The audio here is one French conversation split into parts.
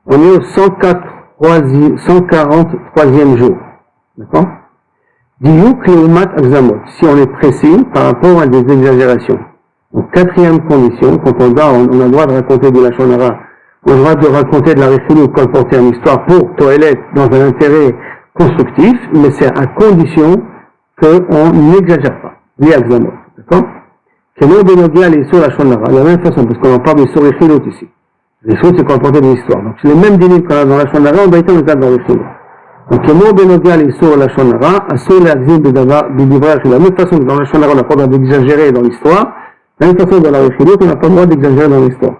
On est au 143e jour. D'accord? Diyuk leumat agzamot. Si on est précis par rapport à des exagérations. Donc, quatrième condition, quand on a le droit de raconter de la shonara, on a le droit de raconter de la réfilou, colporter une histoire pour toilette dans un intérêt constructif, mais c'est à condition qu'on n'exagère pas. Agzamot. D'accord? Kemo benogia les sur la shonara. De la même façon, parce qu'on en parle des sur réfilou ici. Les choses, c'est colporter de l'histoire. Donc, c'est les mêmes dîners qu'on a dans la shonara, on va être dans le réfilou. Donc, Kemo benogia les sur la shonara, asur les agzim de la même façon que dans la shonara, on n'a pas le droit d'exagérer dans l'histoire. De la même façon, dans la réfilou, on n'a pas le droit d'exagérer dans l'histoire.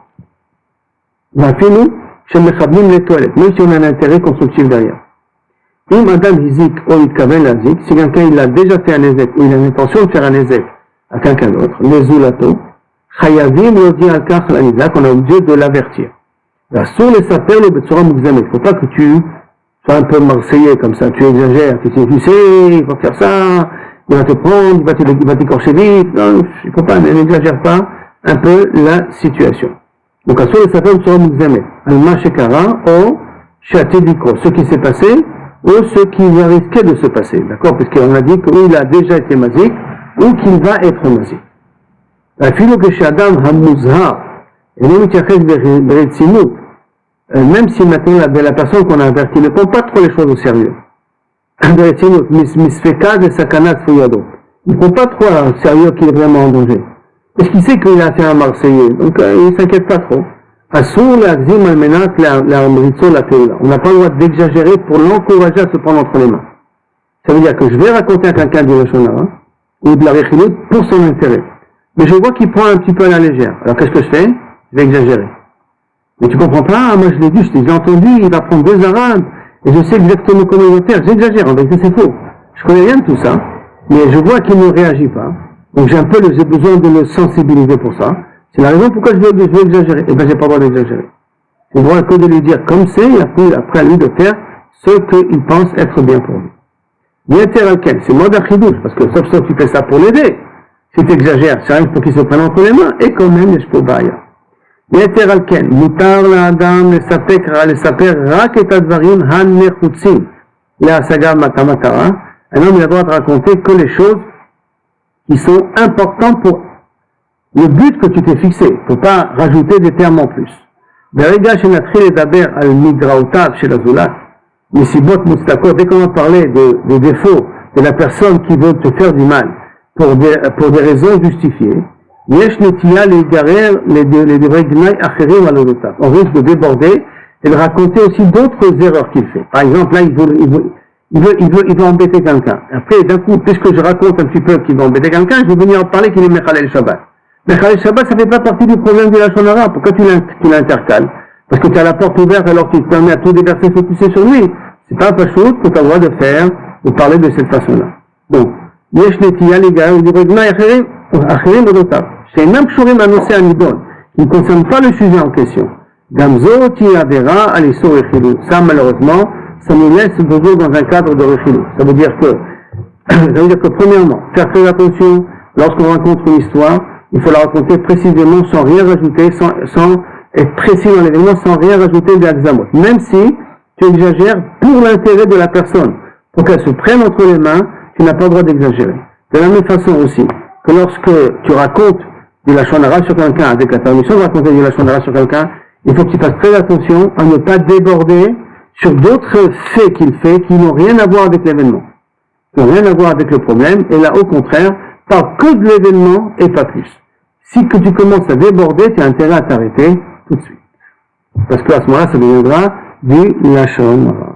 Chez les toilettes, même si on a un intérêt constructif derrière. Si quelqu'un il a déjà fait un ézek ou il a l'intention de faire un ézek à quelqu'un d'autre, les zoulato, chayavim yodi al-kach l'anizak, on a obligé de l'avertir. Sur les sapeurs, le betsura mugzamet. Il ne faut pas que tu sois un peu marseillais comme ça, tu exagères, tu sais, il va faire ça, il va te prendre, il va t'écorcher vite. Non, il ne faut pas, n'exagère pas un peu la situation. Donc, à sur les sapeurs, le betsura mugzamet. Al-ma shekara, o shatediko, ce qui s'est passé, ou ce qui va risquer de se passer, d'accord? Puisqu'on a dit qu'il a déjà été mazik, ou qu'il va être mazik. La philo que chez Adam hamuzha, et même si maintenant la personne qu'on a avertie ne prend pas trop les choses au sérieux, il ne prend pas trop au sérieux qu'il est vraiment en danger. Parce qu'il sait qu'il a fait un Marseillais, donc il ne s'inquiète pas trop. On n'a pas le droit d'exagérer pour l'encourager à se prendre entre les mains. Ça veut dire que je vais raconter à quelqu'un du Lashonara ou de la Rechilut pour son intérêt. Mais je vois qu'il prend un petit peu à la légère. Alors qu'est-ce que je fais? Je vais exagérer. Mais tu comprends pas? Moi je l'ai dit, je t'ai entendu, il va prendre 2 arabes et je sais exactement comment il va faire. J'exagère, en vérité c'est faux. Je connais rien de tout ça, mais je vois qu'il ne réagit pas. Donc j'ai besoin de le sensibiliser pour ça. C'est la raison pourquoi je vais exagérer. Eh bien, j'ai pas le droit d'exagérer. J'ai le droit que de lui dire comme c'est, et après à lui de faire ce qu'il pense être bien pour lui. C'est mode achidouche, parce que sauf tu fais ça pour l'aider. Si tu exagères, c'est rien pour qu'il se prenne entre les mains, et quand même, je peux bailler. Yeter alken, mutar la adam, le saper rak et advarim han nechutzim, la saga matamatara. Un homme, il a le droit de raconter que les choses qui sont importantes pour le but que tu t'es fixé. Il ne faut pas rajouter des termes en plus. Mais dès qu'on va parler des défauts de la personne qui veut te faire du mal pour des raisons justifiées, on risque de déborder et de raconter aussi d'autres erreurs qu'il fait. Par exemple, là, il veut embêter quelqu'un. Après, d'un coup, puisque je raconte un petit peu qu'il va embêter quelqu'un, je vais venir en parler qu'il est Mechalel Shabbat. Mechalel Shabbat, ça fait pas partie du problème de la shonara. Pourquoi tu l'intercales? Parce que tu as la porte ouverte alors qu'il te permet à tout déverser focusser sur lui. C'est pas une chose que tu as le droit de faire, de parler de cette façon-là. Donc, yesh netiya liga, il dit, achirim odotav. C'est même shurim annoncé à Nidon, qui ne concerne pas le sujet en question. Gamzo ti avera aliso rechilou. Ça, malheureusement, ça nous laisse toujours dans un cadre de rechilou. Ça veut dire que, premièrement, faire très attention, lorsqu'on rencontre une histoire, il faut la raconter précisément sans rien rajouter, sans être précis dans l'événement, sans rien rajouter d'Axamot. Même si tu exagères pour l'intérêt de la personne, pour qu'elle se prenne entre les mains, tu n'as pas le droit d'exagérer. De la même façon aussi, que lorsque tu racontes du lachonara sur quelqu'un, avec la permission de raconter du lachonara sur quelqu'un, il faut que tu fasses très attention à ne pas déborder sur d'autres faits qu'il fait qui n'ont rien à voir avec l'événement, qui n'ont rien à voir avec le problème, et là, au contraire, parle que de l'événement et pas plus. Si que tu commences à déborder, tu as intérêt à t'arrêter tout de suite. Parce qu'à ce moment-là, ça deviendra du lachonara.